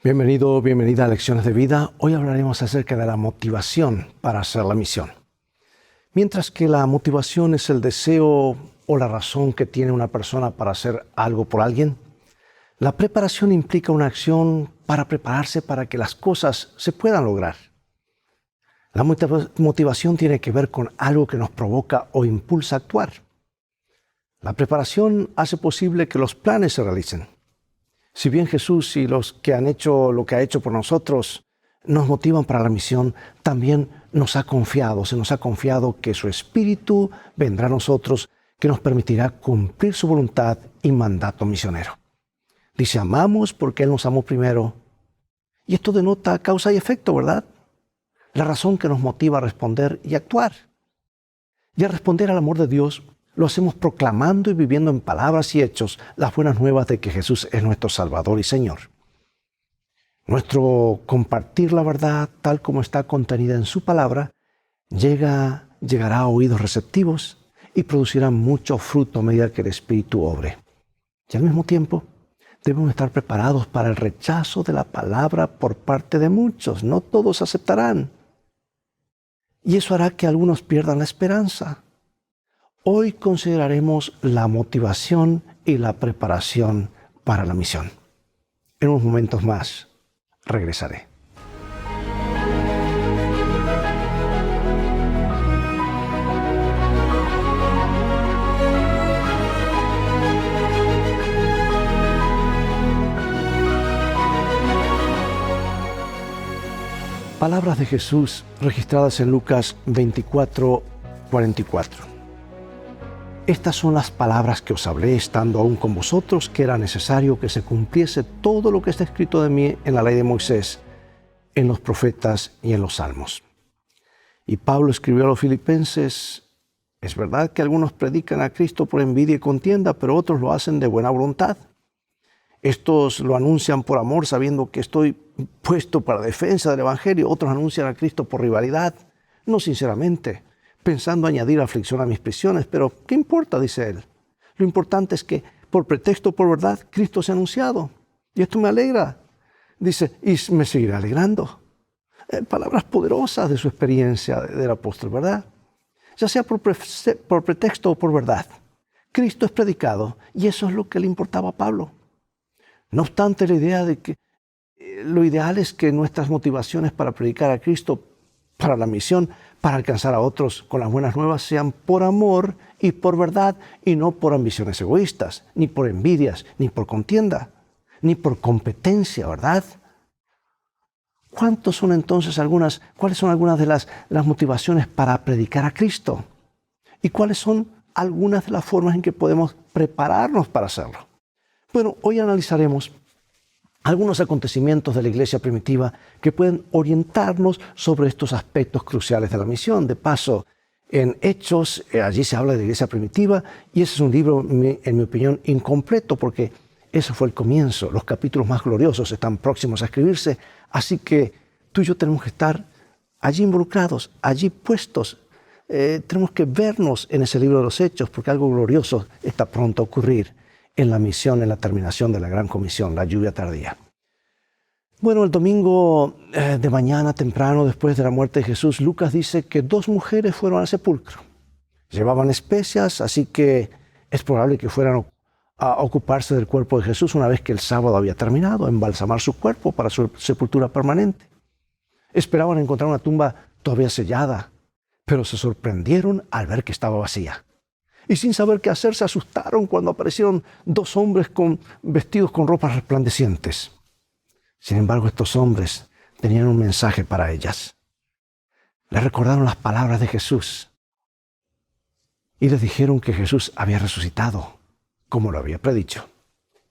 Bienvenido, bienvenida a Lecciones de Vida. Hoy hablaremos acerca de la motivación para hacer la misión. Mientras que la motivación es el deseo o la razón que tiene una persona para hacer algo por alguien, la preparación implica una acción para prepararse para que las cosas se puedan lograr. La motivación tiene que ver con algo que nos provoca o impulsa a actuar. La preparación hace posible que los planes se realicen. Si bien Jesús y los que han hecho lo que ha hecho por nosotros nos motivan para la misión, también se nos ha confiado que su Espíritu vendrá a nosotros, que nos permitirá cumplir su voluntad y mandato misionero. Dice, amamos porque Él nos amó primero. Y esto denota causa y efecto, ¿verdad? La razón que nos motiva a responder y actuar. Y a responder al amor de Dios, lo hacemos proclamando y viviendo en palabras y hechos las buenas nuevas de que Jesús es nuestro Salvador y Señor. Nuestro compartir la verdad tal como está contenida en su palabra llegará a oídos receptivos y producirá mucho fruto a medida que el Espíritu obre. Y al mismo tiempo, debemos estar preparados para el rechazo de la palabra por parte de muchos. No todos aceptarán. Y eso hará que algunos pierdan la esperanza. Hoy consideraremos la motivación y la preparación para la misión. En unos momentos más regresaré. Palabras de Jesús registradas en Lucas 24:44. Estas son las palabras que os hablé estando aún con vosotros, que era necesario que se cumpliese todo lo que está escrito de mí en la ley de Moisés, en los profetas y en los salmos. Y Pablo escribió a los filipenses, es verdad que algunos predican a Cristo por envidia y contienda, pero otros lo hacen de buena voluntad. Estos lo anuncian por amor, sabiendo que estoy puesto para defensa del Evangelio. Otros anuncian a Cristo por rivalidad, no sinceramente, pensando añadir aflicción a mis prisiones. Pero, ¿qué importa?, dice él. Lo importante es que, por pretexto o por verdad, Cristo se ha anunciado. Y esto me alegra. Dice, y me seguirá alegrando. Palabras poderosas de su experiencia del apóstol, ¿verdad? Ya sea por pretexto o por verdad. Cristo es predicado, y eso es lo que le importaba a Pablo. No obstante, la idea de que lo ideal es que nuestras motivaciones para predicar a Cristo, para la misión, para alcanzar a otros con las buenas nuevas, sean por amor y por verdad, y no por ambiciones egoístas, ni por envidias, ni por contienda, ni por competencia, ¿verdad? ¿Cuáles son algunas de las motivaciones para predicar a Cristo? ¿Y cuáles son algunas de las formas en que podemos prepararnos para hacerlo? Bueno, hoy analizaremos algunos acontecimientos de la iglesia primitiva que pueden orientarnos sobre estos aspectos cruciales de la misión. De paso, en Hechos, allí se habla de la iglesia primitiva, y ese es un libro, en mi opinión, incompleto, porque ese fue el comienzo. Los capítulos más gloriosos están próximos a escribirse, así que tú y yo tenemos que estar allí involucrados, allí puestos. Tenemos que vernos en ese libro de los Hechos, porque algo glorioso está pronto a ocurrir en la misión, en la terminación de la gran comisión, la lluvia tardía. Bueno, el domingo de mañana temprano, después de la muerte de Jesús, Lucas dice que 2 mujeres fueron al sepulcro. Llevaban especias, así que es probable que fueran a ocuparse del cuerpo de Jesús una vez que el sábado había terminado, a embalsamar su cuerpo para su sepultura permanente. Esperaban encontrar una tumba todavía sellada, pero se sorprendieron al ver que estaba vacía. Y sin saber qué hacer, se asustaron cuando aparecieron 2 hombres vestidos con ropas resplandecientes. Sin embargo, estos hombres tenían un mensaje para ellas. Les recordaron las palabras de Jesús y les dijeron que Jesús había resucitado, como lo había predicho.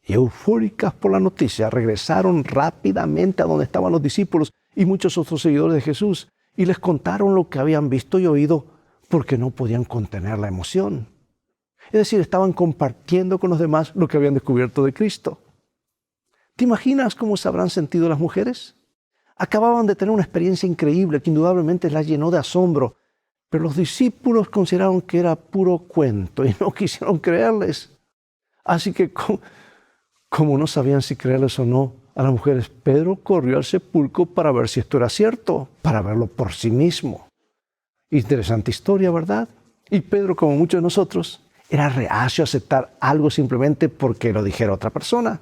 Y eufóricas por la noticia, regresaron rápidamente a donde estaban los discípulos y muchos otros seguidores de Jesús, y les contaron lo que habían visto y oído, porque no podían contener la emoción. Es decir, estaban compartiendo con los demás lo que habían descubierto de Cristo. ¿Te imaginas cómo se habrán sentido las mujeres? Acababan de tener una experiencia increíble que indudablemente las llenó de asombro, pero los discípulos consideraron que era puro cuento y no quisieron creerles. Así que, como no sabían si creerles o no, a las mujeres, Pedro corrió al sepulcro para ver si esto era cierto, para verlo por sí mismo. Interesante historia, ¿verdad? Y Pedro, como muchos de nosotros, era reacio a aceptar algo simplemente porque lo dijera otra persona.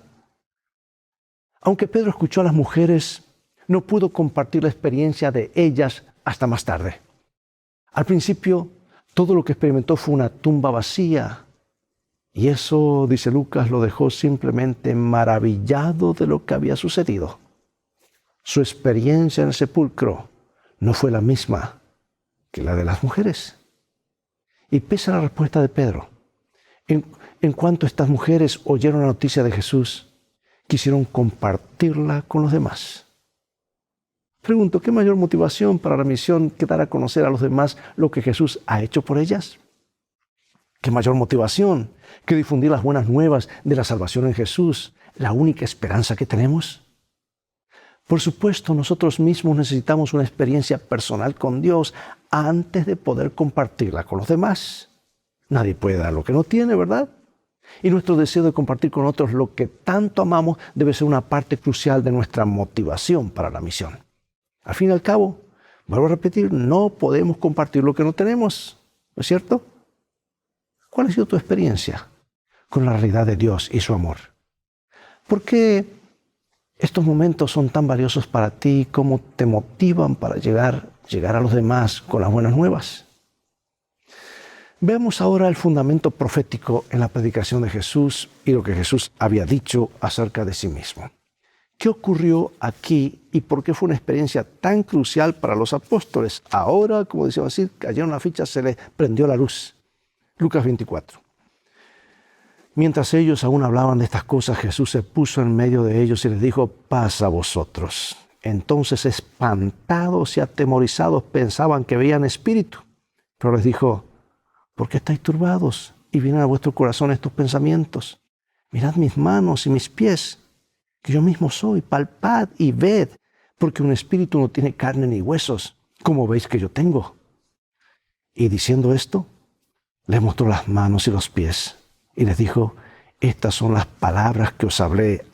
Aunque Pedro escuchó a las mujeres, no pudo compartir la experiencia de ellas hasta más tarde. Al principio, todo lo que experimentó fue una tumba vacía. Y eso, dice Lucas, lo dejó simplemente maravillado de lo que había sucedido. Su experiencia en el sepulcro no fue la misma que la de las mujeres. Y pese a la respuesta de Pedro, en cuanto estas mujeres oyeron la noticia de Jesús, quisieron compartirla con los demás. Pregunto, ¿qué mayor motivación para la misión que dar a conocer a los demás lo que Jesús ha hecho por ellas? ¿Qué mayor motivación que difundir las buenas nuevas de la salvación en Jesús, la única esperanza que tenemos? Por supuesto, nosotros mismos necesitamos una experiencia personal con Dios antes de poder compartirla con los demás. Nadie puede dar lo que no tiene, ¿verdad? Y nuestro deseo de compartir con otros lo que tanto amamos debe ser una parte crucial de nuestra motivación para la misión. Al fin y al cabo, vuelvo a repetir, no podemos compartir lo que no tenemos, ¿no es cierto? ¿Cuál ha sido tu experiencia con la realidad de Dios y su amor? ¿Por qué estos momentos son tan valiosos para ti? ¿Cómo te motivan para llegar a los demás con las buenas nuevas? Veamos ahora el fundamento profético en la predicación de Jesús y lo que Jesús había dicho acerca de sí mismo. ¿Qué ocurrió aquí y por qué fue una experiencia tan crucial para los apóstoles? Ahora, como decíamos así, cayeron las fichas, se les prendió la luz. Lucas 24. Mientras ellos aún hablaban de estas cosas, Jesús se puso en medio de ellos y les dijo, paz a vosotros. Entonces, espantados y atemorizados, pensaban que veían espíritu. Pero les dijo, ¿por qué estáis turbados y vienen a vuestro corazón estos pensamientos? Mirad mis manos y mis pies, que yo mismo soy, palpad y ved, porque un espíritu no tiene carne ni huesos, como veis que yo tengo. Y diciendo esto, les mostró las manos y los pies, y les dijo, estas son las palabras que os hablé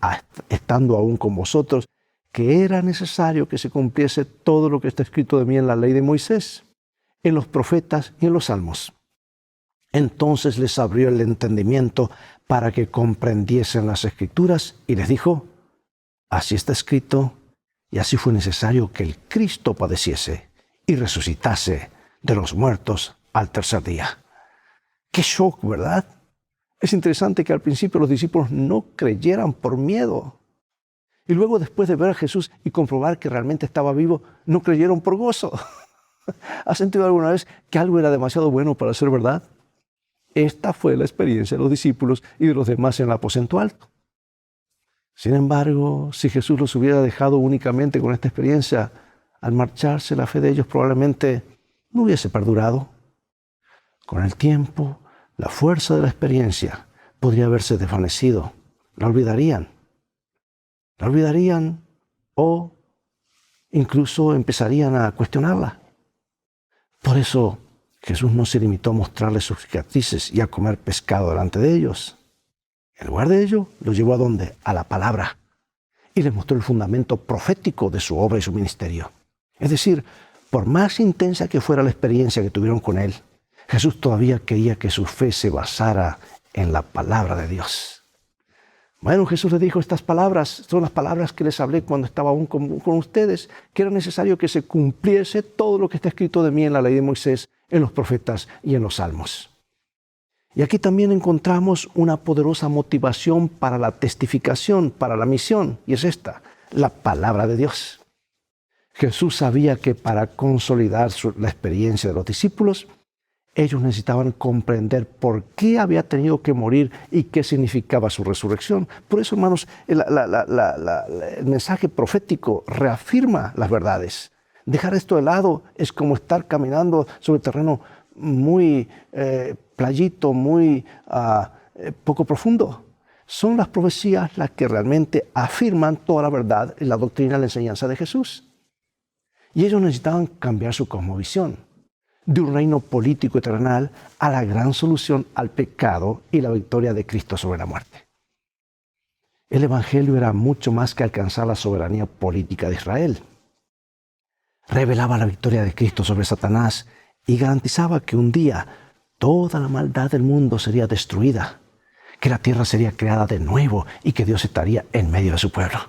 estando aún con vosotros, que era necesario que se cumpliese todo lo que está escrito de mí en la ley de Moisés, en los profetas y en los salmos. Entonces les abrió el entendimiento para que comprendiesen las Escrituras y les dijo, así está escrito y así fue necesario que el Cristo padeciese y resucitase de los muertos al tercer día. ¡Qué shock!, ¿verdad? Es interesante que al principio los discípulos no creyeran por miedo. Y luego, después de ver a Jesús y comprobar que realmente estaba vivo, no creyeron por gozo. ¿Has sentido alguna vez que algo era demasiado bueno para ser verdad? Esta fue la experiencia de los discípulos y de los demás en el aposento alto. Sin embargo, si Jesús los hubiera dejado únicamente con esta experiencia, al marcharse la fe de ellos probablemente no hubiese perdurado. Con el tiempo, la fuerza de la experiencia podría haberse desvanecido. La olvidarían o incluso empezarían a cuestionarla. Por eso Jesús no se limitó a mostrarles sus cicatrices y a comer pescado delante de ellos. En lugar de ello, los llevó ¿a dónde? A la palabra. Y les mostró el fundamento profético de su obra y su ministerio. Es decir, por más intensa que fuera la experiencia que tuvieron con Él, Jesús todavía quería que su fe se basara en la palabra de Dios. Bueno, Jesús les dijo estas palabras, son las palabras que les hablé cuando estaba aún con ustedes, que era necesario que se cumpliese todo lo que está escrito de mí en la ley de Moisés, en los profetas y en los salmos. Y aquí también encontramos una poderosa motivación para la testificación, para la misión, y es esta, la palabra de Dios. Jesús sabía que para consolidar la experiencia de los discípulos, ellos necesitaban comprender por qué había tenido que morir y qué significaba su resurrección. Por eso, hermanos, el mensaje profético reafirma las verdades. Dejar esto de lado es como estar caminando sobre terreno muy playito, muy poco profundo. Son las profecías las que realmente afirman toda la verdad en la doctrina y la enseñanza de Jesús. Y ellos necesitaban cambiar su cosmovisión de un reino político y terrenal a la gran solución al pecado y la victoria de Cristo sobre la muerte. El Evangelio era mucho más que alcanzar la soberanía política de Israel. Revelaba la victoria de Cristo sobre Satanás y garantizaba que un día toda la maldad del mundo sería destruida, que la tierra sería creada de nuevo y que Dios estaría en medio de su pueblo.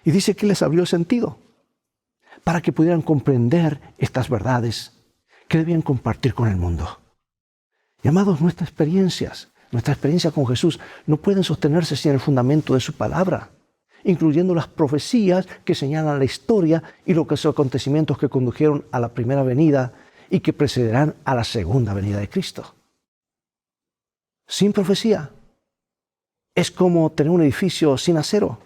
Y dice que les abrió el sentido para que pudieran comprender estas verdades que debían compartir con el mundo. Y amados, nuestra experiencia con Jesús no pueden sostenerse sin el fundamento de su palabra, incluyendo las profecías que señalan la historia y los acontecimientos que condujeron a la primera venida y que precederán a la segunda venida de Cristo. Sin profecía es como tener un edificio sin acero.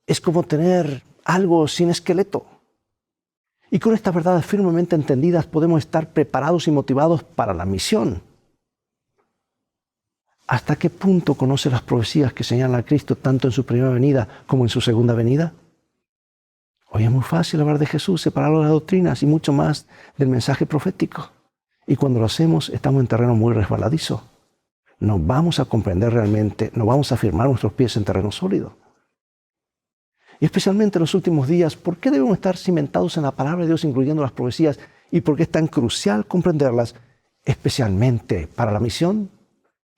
Es como tener algo sin esqueleto. Y con estas verdades firmemente entendidas podemos estar preparados y motivados para la misión. ¿Hasta qué punto conoce las profecías que señalan a Cristo tanto en su primera venida como en su segunda venida? Hoy es muy fácil hablar de Jesús, separarlo de las doctrinas y mucho más del mensaje profético. Y cuando lo hacemos, estamos en terreno muy resbaladizo. No vamos a comprender realmente, no vamos a firmar nuestros pies en terreno sólido. Y especialmente en los últimos días, ¿por qué debemos estar cimentados en la palabra de Dios, incluyendo las profecías? ¿Y por qué es tan crucial comprenderlas, especialmente para la misión?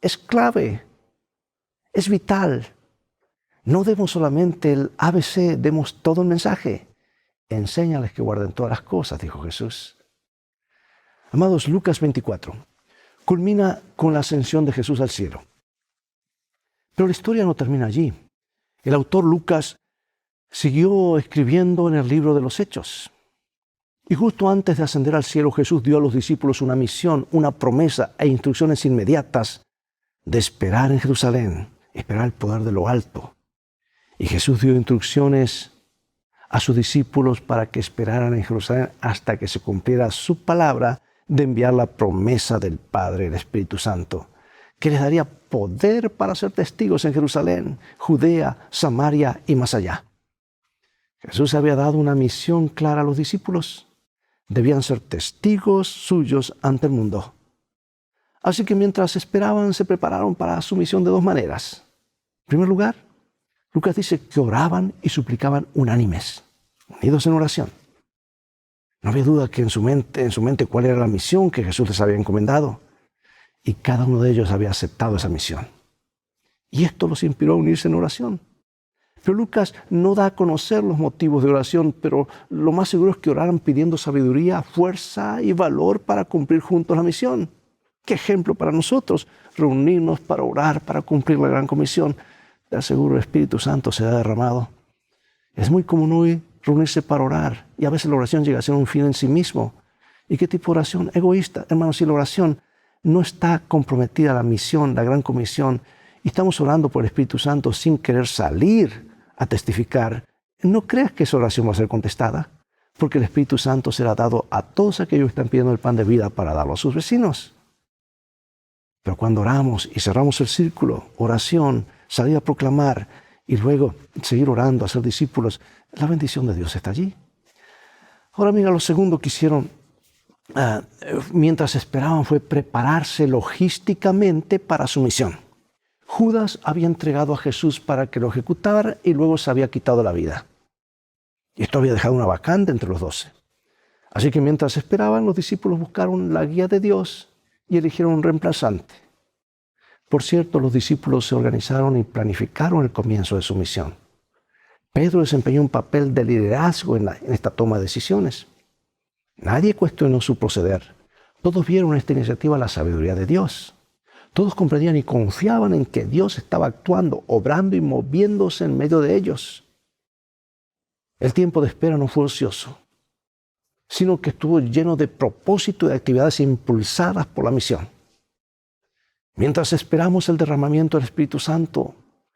Es clave, es vital. No demos solamente el ABC, demos todo el mensaje. Enséñales que guarden todas las cosas, dijo Jesús. Amados, Lucas 24 culmina con la ascensión de Jesús al cielo. Pero la historia no termina allí. El autor Lucas siguió escribiendo en el libro de los Hechos. Y justo antes de ascender al cielo, Jesús dio a los discípulos una misión, una promesa e instrucciones inmediatas de esperar en Jerusalén, esperar el poder de lo alto. Y Jesús dio instrucciones a sus discípulos para que esperaran en Jerusalén hasta que se cumpliera su palabra de enviar la promesa del Padre, el Espíritu Santo, que les daría poder para ser testigos en Jerusalén, Judea, Samaria y más allá. Jesús había dado una misión clara a los discípulos. Debían ser testigos suyos ante el mundo. Así que mientras esperaban, se prepararon para su misión de dos maneras. En primer lugar, Lucas dice que oraban y suplicaban unánimes, unidos en oración. No había duda que en su mente cuál era la misión que Jesús les había encomendado. Y cada uno de ellos había aceptado esa misión. Y esto los inspiró a unirse en oración. Pero Lucas no da a conocer los motivos de oración, pero lo más seguro es que oraran pidiendo sabiduría, fuerza y valor para cumplir juntos la misión. ¡Qué ejemplo para nosotros! Reunirnos para orar, para cumplir la gran comisión. Te aseguro, el Espíritu Santo se ha derramado. Es muy común hoy reunirse para orar, y a veces la oración llega a ser un fin en sí mismo. ¿Y qué tipo de oración? Egoísta. Hermanos, si la oración no está comprometida a la misión, la gran comisión, y estamos orando por el Espíritu Santo sin querer salir a testificar, no creas que esa oración va a ser contestada, porque el Espíritu Santo será dado a todos aquellos que están pidiendo el pan de vida para darlo a sus vecinos. Pero cuando oramos y cerramos el círculo, oración, salir a proclamar y luego seguir orando, a ser discípulos, la bendición de Dios está allí. Ahora mira, lo segundo que hicieron mientras esperaban fue prepararse logísticamente para su misión. Judas había entregado a Jesús para que lo ejecutara y luego se había quitado la vida. Y esto había dejado una vacante entre los 12. Así que mientras esperaban, los discípulos buscaron la guía de Dios y eligieron un reemplazante. Por cierto, los discípulos se organizaron y planificaron el comienzo de su misión. Pedro desempeñó un papel de liderazgo en esta toma de decisiones. Nadie cuestionó su proceder. Todos vieron en esta iniciativa la sabiduría de Dios. Todos comprendían y confiaban en que Dios estaba actuando, obrando y moviéndose en medio de ellos. El tiempo de espera no fue ocioso, sino que estuvo lleno de propósito y de actividades impulsadas por la misión. Mientras esperamos el derramamiento del Espíritu Santo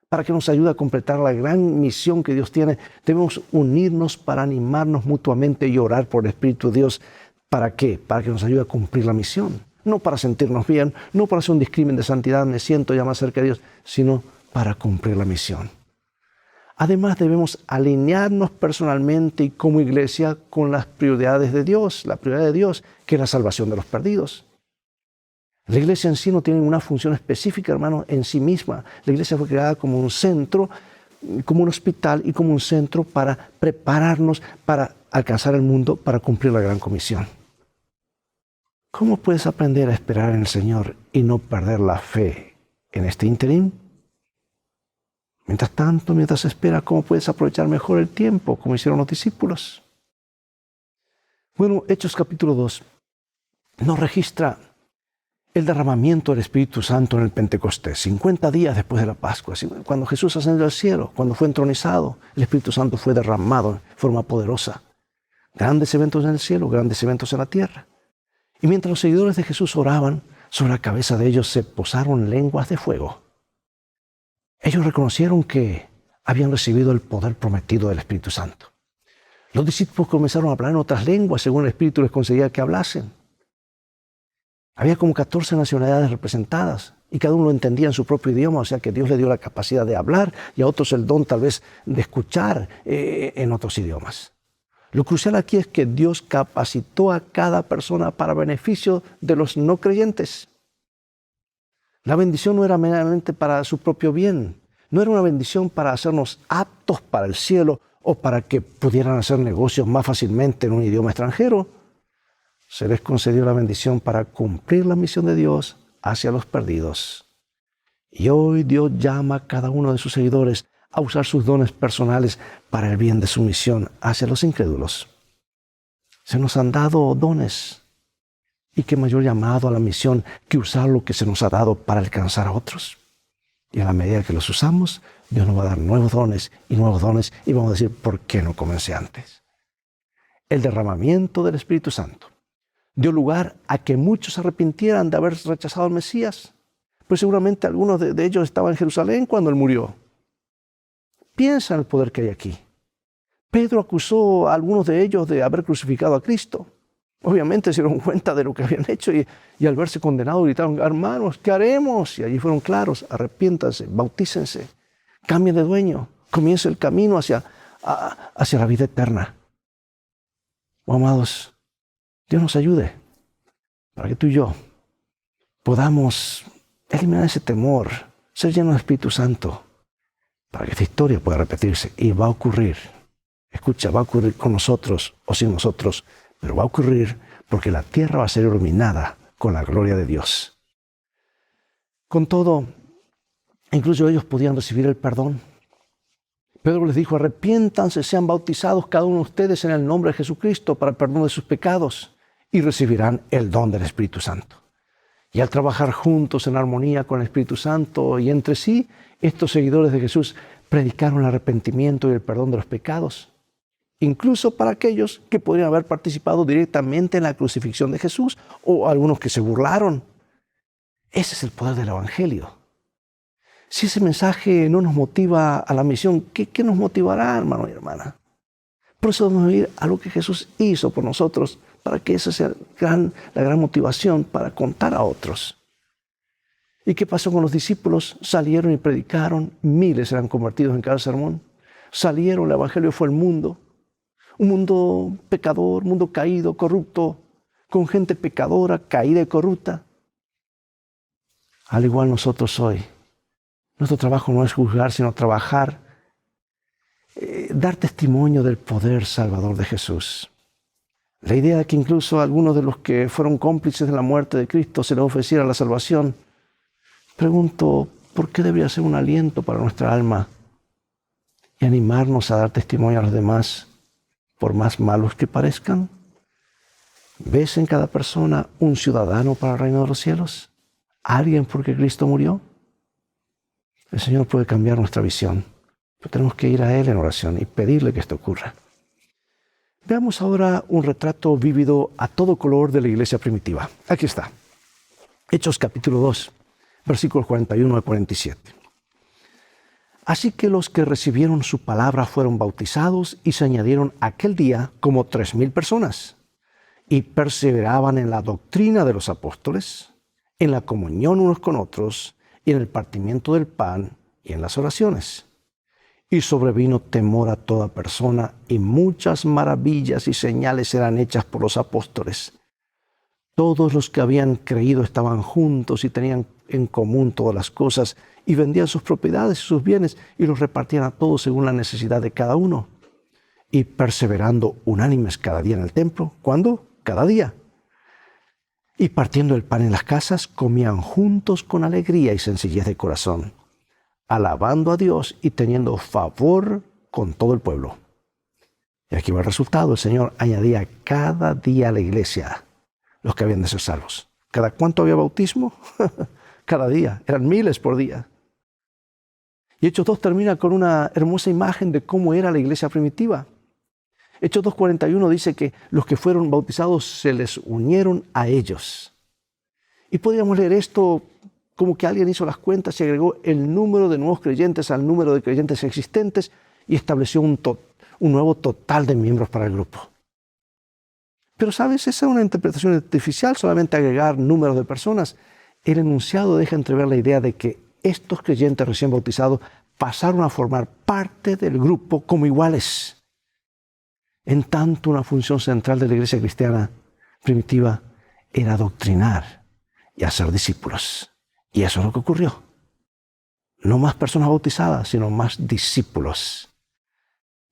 para que nos ayude a completar la gran misión que Dios tiene, debemos unirnos para animarnos mutuamente y orar por el Espíritu de Dios. ¿Para qué? Para que nos ayude a cumplir la misión. No para sentirnos bien, no para hacer un discrimen de santidad, me siento ya más cerca de Dios, sino para cumplir la misión. Además, debemos alinearnos personalmente y como iglesia con las prioridades de Dios, la prioridad de Dios, que es la salvación de los perdidos. La iglesia en sí no tiene una función específica, hermano, en sí misma. La iglesia fue creada como un centro, como un hospital y como un centro para prepararnos para alcanzar el mundo, para cumplir la gran comisión. ¿Cómo puedes aprender a esperar en el Señor y no perder la fe en este ínterin? Mientras tanto, mientras esperas, ¿cómo puedes aprovechar mejor el tiempo, como hicieron los discípulos? Bueno, Hechos capítulo 2 nos registra el derramamiento del Espíritu Santo en el Pentecostés, 50 días después de la Pascua. Cuando Jesús ascendió al cielo, cuando fue entronizado, el Espíritu Santo fue derramado en forma poderosa. Grandes eventos en el cielo, grandes eventos en la tierra. Y mientras los seguidores de Jesús oraban, sobre la cabeza de ellos se posaron lenguas de fuego. Ellos reconocieron que habían recibido el poder prometido del Espíritu Santo. Los discípulos comenzaron a hablar en otras lenguas según el Espíritu les concedía que hablasen. Había como 14 nacionalidades representadas y cada uno lo entendía en su propio idioma, o sea que Dios le dio la capacidad de hablar y a otros el don tal vez de escuchar en otros idiomas. Lo crucial aquí es que Dios capacitó a cada persona para beneficio de los no creyentes. La bendición no era meramente para su propio bien, no era una bendición para hacernos aptos para el cielo o para que pudieran hacer negocios más fácilmente en un idioma extranjero. Se les concedió la bendición para cumplir la misión de Dios hacia los perdidos. Y hoy Dios llama a cada uno de sus seguidores a usar sus dones personales para el bien de su misión hacia los incrédulos. Se nos han dado dones. Y qué mayor llamado a la misión que usar lo que se nos ha dado para alcanzar a otros. Y a la medida que los usamos, Dios nos va a dar nuevos dones y vamos a decir, ¿por qué no comencé antes? El derramamiento del Espíritu Santo dio lugar a que muchos se arrepintieran de haber rechazado al Mesías. Pues seguramente algunos de ellos estaban en Jerusalén cuando Él murió. Piensa en el poder que hay aquí. Pedro acusó a algunos de ellos de haber crucificado a Cristo. Obviamente se dieron cuenta de lo que habían hecho y al verse condenados gritaron, hermanos, ¿qué haremos? Y allí fueron claros, arrepiéntanse, bautícense, cambien de dueño, comience el camino hacia la vida eterna. Oh, amados, Dios nos ayude para que tú y yo podamos eliminar ese temor, ser llenos del Espíritu Santo, para que esta historia pueda repetirse. Y va a ocurrir, escucha, va a ocurrir con nosotros o sin nosotros, pero va a ocurrir porque la tierra va a ser iluminada con la gloria de Dios. Con todo, incluso ellos podían recibir el perdón. Pedro les dijo, arrepiéntanse, sean bautizados cada uno de ustedes en el nombre de Jesucristo para el perdón de sus pecados y recibirán el don del Espíritu Santo. Y al trabajar juntos en armonía con el Espíritu Santo y entre sí, estos seguidores de Jesús predicaron el arrepentimiento y el perdón de los pecados, incluso para aquellos que podrían haber participado directamente en la crucifixión de Jesús o algunos que se burlaron. Ese es el poder del Evangelio. Si ese mensaje no nos motiva a la misión, ¿qué nos motivará, hermano y hermana? Por eso debemos ir a lo que Jesús hizo por nosotros, para que esa sea la gran motivación para contar a otros. ¿Y qué pasó con los discípulos? Salieron y predicaron, miles eran convertidos en cada sermón. Salieron, el Evangelio fue al mundo. Un mundo pecador, mundo caído, corrupto, con gente pecadora, caída y corrupta. Al igual nosotros hoy. Nuestro trabajo no es juzgar, sino trabajar, dar testimonio del poder salvador de Jesús. La idea de que incluso a algunos de los que fueron cómplices de la muerte de Cristo se les ofreciera la salvación. Pregunto, ¿por qué debería ser un aliento para nuestra alma y animarnos a dar testimonio a los demás, por más malos que parezcan? ¿Ves en cada persona un ciudadano para el reino de los cielos? ¿Alguien por quien Cristo murió? El Señor puede cambiar nuestra visión, pero tenemos que ir a Él en oración y pedirle que esto ocurra. Veamos ahora un retrato vívido a todo color de la iglesia primitiva. Aquí está. Hechos capítulo 2, versículos 41 al 47. Así que los que recibieron su palabra fueron bautizados y se añadieron aquel día como 3,000 personas y perseveraban en la doctrina de los apóstoles, en la comunión unos con otros y en el partimiento del pan y en las oraciones. Y sobrevino temor a toda persona y muchas maravillas y señales eran hechas por los apóstoles. Todos los que habían creído estaban juntos y tenían en común todas las cosas, y vendían sus propiedades y sus bienes y los repartían a todos según la necesidad de cada uno. Y perseverando unánimes cada día en el templo. ¿Cuándo? Cada día. Y partiendo el pan en las casas, comían juntos con alegría y sencillez de corazón, alabando a Dios y teniendo favor con todo el pueblo. Y aquí va el resultado. El Señor añadía cada día a la iglesia los que habían de ser salvos. ¿Cada cuánto había bautismo? Cada día. Eran miles por día. Y Hechos 2 termina con una hermosa imagen de cómo era la iglesia primitiva. Hechos 2:41 dice que los que fueron bautizados se les unieron a ellos. Y podríamos leer esto como que alguien hizo las cuentas y agregó el número de nuevos creyentes al número de creyentes existentes y estableció un nuevo total de miembros para el grupo. Pero, ¿sabes? Esa es una interpretación artificial, solamente agregar números de personas. El enunciado deja entrever la idea de que estos creyentes recién bautizados pasaron a formar parte del grupo como iguales. En tanto, una función central de la iglesia cristiana primitiva era adoctrinar y hacer discípulos. Y eso es lo que ocurrió. No más personas bautizadas, sino más discípulos,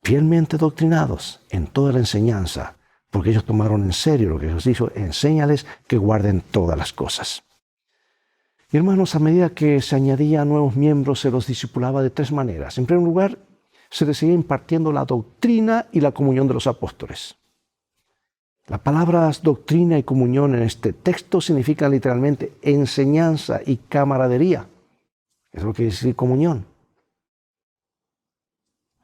fielmente doctrinados en toda la enseñanza, porque ellos tomaron en serio lo que Jesús dijo: enséñales que guarden todas las cosas. Y hermanos, a medida que se añadían nuevos miembros, se los discipulaba de tres maneras. En primer lugar, se les seguía impartiendo la doctrina y la comunión de los apóstoles. Las palabras doctrina y comunión en este texto significan literalmente enseñanza y camaradería. Eso es lo que quiere decir comunión.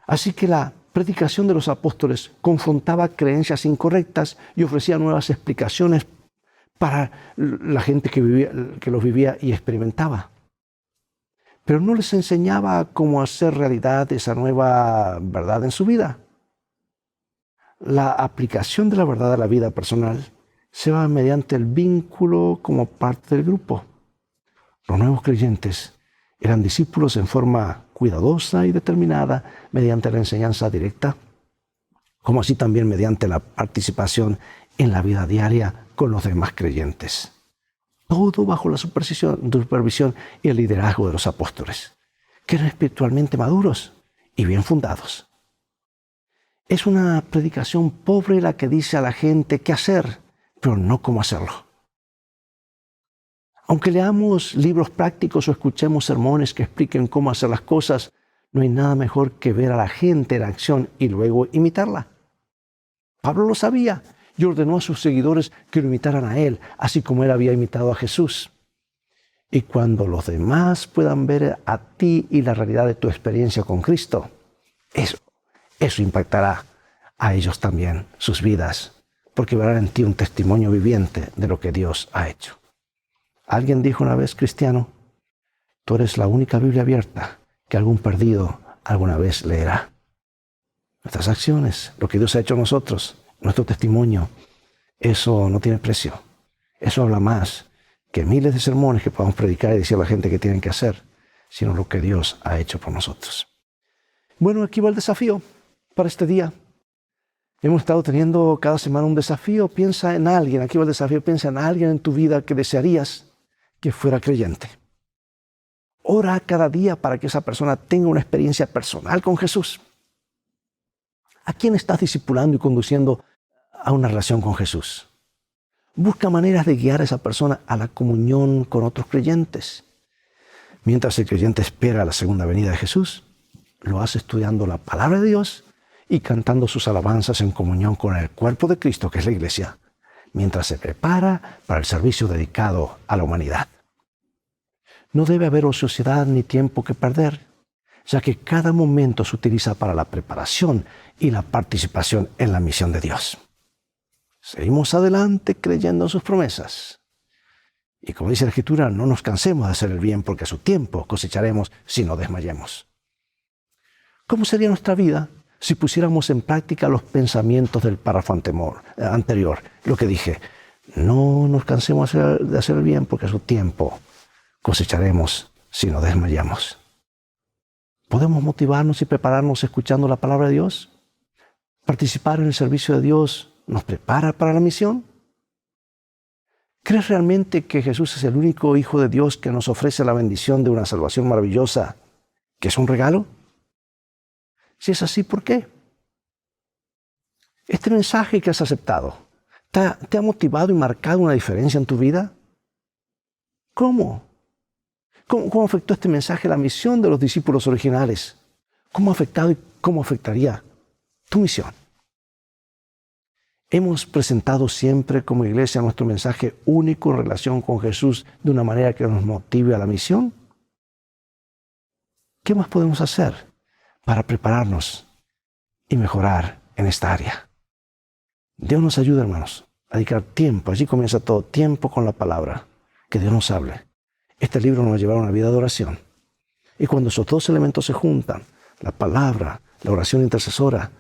Así que la predicación de los apóstoles confrontaba creencias incorrectas y ofrecía nuevas explicaciones para la gente que los vivía y experimentaba. Pero no les enseñaba cómo hacer realidad esa nueva verdad en su vida. La aplicación de la verdad a la vida personal se va mediante el vínculo como parte del grupo. Los nuevos creyentes eran discípulos en forma cuidadosa y determinada mediante la enseñanza directa, como así también mediante la participación en la vida diaria con los demás creyentes. Todo bajo la supervisión y el liderazgo de los apóstoles, que eran espiritualmente maduros y bien fundados. Es una predicación pobre la que dice a la gente qué hacer, pero no cómo hacerlo. Aunque leamos libros prácticos o escuchemos sermones que expliquen cómo hacer las cosas, no hay nada mejor que ver a la gente en acción y luego imitarla. Pablo lo sabía y ordenó a sus seguidores que lo imitaran a él, así como él había imitado a Jesús. Y cuando los demás puedan ver a ti y la realidad de tu experiencia con Cristo, eso impactará a ellos también, sus vidas, porque verán en ti un testimonio viviente de lo que Dios ha hecho. Alguien dijo una vez: cristiano, tú eres la única Biblia abierta que algún perdido alguna vez leerá. Nuestras acciones, lo que Dios ha hecho en nosotros, nuestro testimonio, eso no tiene precio. Eso habla más que miles de sermones que podamos predicar y decir a la gente que tienen que hacer, sino lo que Dios ha hecho por nosotros. Bueno, aquí va el desafío para este día. Hemos estado teniendo cada semana un desafío. Piensa en alguien, aquí va el desafío, piensa en alguien en tu vida que desearías que fuera creyente. Ora cada día para que esa persona tenga una experiencia personal con Jesús. ¿A quién estás discipulando y conduciendo a una relación con Jesús? Busca maneras de guiar a esa persona a la comunión con otros creyentes. Mientras el creyente espera la segunda venida de Jesús, lo hace estudiando la palabra de Dios y cantando sus alabanzas en comunión con el cuerpo de Cristo, que es la iglesia, mientras se prepara para el servicio dedicado a la humanidad. No debe haber ociosidad ni tiempo que perder, ya que cada momento se utiliza para la preparación y la participación en la misión de Dios. Seguimos adelante creyendo en sus promesas. Y como dice la Escritura, no nos cansemos de hacer el bien, porque a su tiempo cosecharemos si no desmayemos. ¿Cómo sería nuestra vida si pusiéramos en práctica los pensamientos del párrafo anterior? Lo que dije: no nos cansemos de hacer el bien, porque a su tiempo cosecharemos si no desmayamos. ¿Podemos motivarnos y prepararnos escuchando la palabra de Dios? ¿Participar en el servicio de Dios nos prepara para la misión? ¿Crees realmente que Jesús es el único Hijo de Dios que nos ofrece la bendición de una salvación maravillosa, que es un regalo? Si es así, ¿por qué? ¿Este mensaje que has aceptado te ha motivado y marcado una diferencia en tu vida? ¿Cómo? ¿Cómo afectó este mensaje la misión de los discípulos originales? ¿Cómo ha afectado y cómo afectaría tu misión? Hemos presentado siempre como iglesia nuestro mensaje único en relación con Jesús de una manera que nos motive a la misión. ¿Qué más podemos hacer para prepararnos y mejorar en esta área? Dios nos ayuda, hermanos, a dedicar tiempo. Allí comienza todo, tiempo con la palabra. Que Dios nos hable. Este libro nos va a llevar a una vida de oración. Y cuando esos dos elementos se juntan, la palabra, la oración intercesora,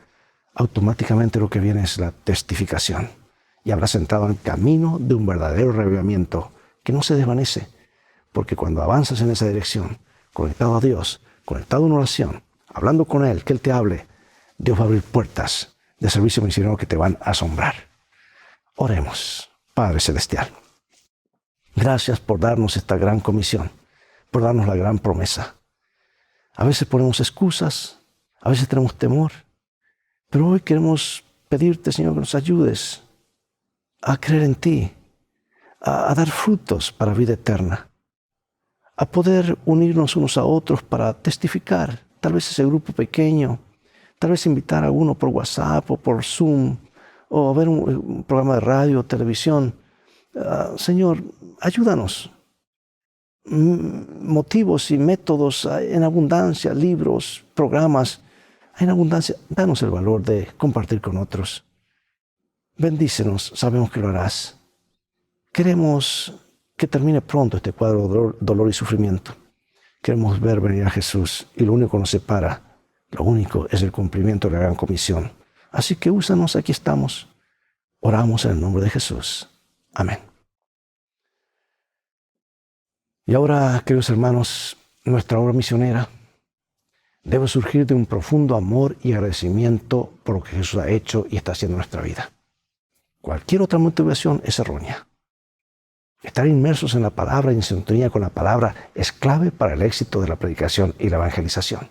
automáticamente lo que viene es la testificación. Y habrás entrado en el camino de un verdadero reavivamiento que no se desvanece. Porque cuando avanzas en esa dirección, conectado a Dios, conectado en oración, hablando con Él, que Él te hable, Dios va a abrir puertas de servicio misionero que te van a asombrar. Oremos. Padre Celestial, gracias por darnos esta gran comisión, por darnos la gran promesa. A veces ponemos excusas, a veces tenemos temor, pero hoy queremos pedirte, Señor, que nos ayudes a creer en ti, a dar frutos para vida eterna, a poder unirnos unos a otros para testificar, tal vez ese grupo pequeño, tal vez invitar a uno por WhatsApp o por Zoom, o ver un programa de radio o televisión. Señor, ayúdanos. Motivos y métodos en abundancia, libros, programas, en abundancia. Danos el valor de compartir con otros. Bendícenos, sabemos que lo harás. Queremos que termine pronto este cuadro de dolor y sufrimiento. Queremos ver venir a Jesús y lo único que nos separa, lo único es el cumplimiento de la gran comisión. Así que úsanos, aquí estamos. Oramos en el nombre de Jesús. Amén. Y ahora, queridos hermanos, nuestra obra misionera debe surgir de un profundo amor y agradecimiento por lo que Jesús ha hecho y está haciendo en nuestra vida. Cualquier otra motivación es errónea. Estar inmersos en la palabra y en sintonía con la palabra es clave para el éxito de la predicación y la evangelización.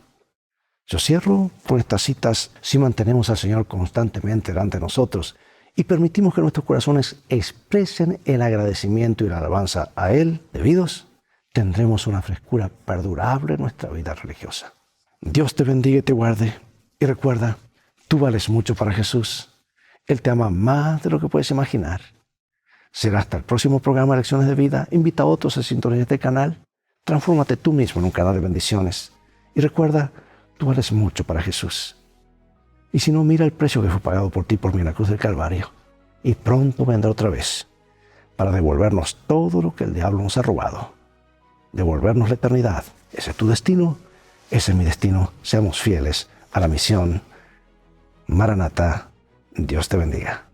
Yo cierro con estas citas. Si mantenemos al Señor constantemente delante de nosotros y permitimos que nuestros corazones expresen el agradecimiento y la alabanza a Él debidos, tendremos una frescura perdurable en nuestra vida religiosa. Dios te bendiga y te guarde. Y recuerda, tú vales mucho para Jesús. Él te ama más de lo que puedes imaginar. Será hasta el próximo programa de Lecciones de Vida. Invita a otros a sintonizar este canal. Transfórmate tú mismo en un canal de bendiciones. Y recuerda, tú vales mucho para Jesús. Y si no, mira el precio que fue pagado por ti por mí en la cruz del Calvario. Y pronto vendrá otra vez para devolvernos todo lo que el diablo nos ha robado. Devolvernos la eternidad. Ese es tu destino, ese es mi destino. Seamos fieles a la misión. Maranatá, Dios te bendiga.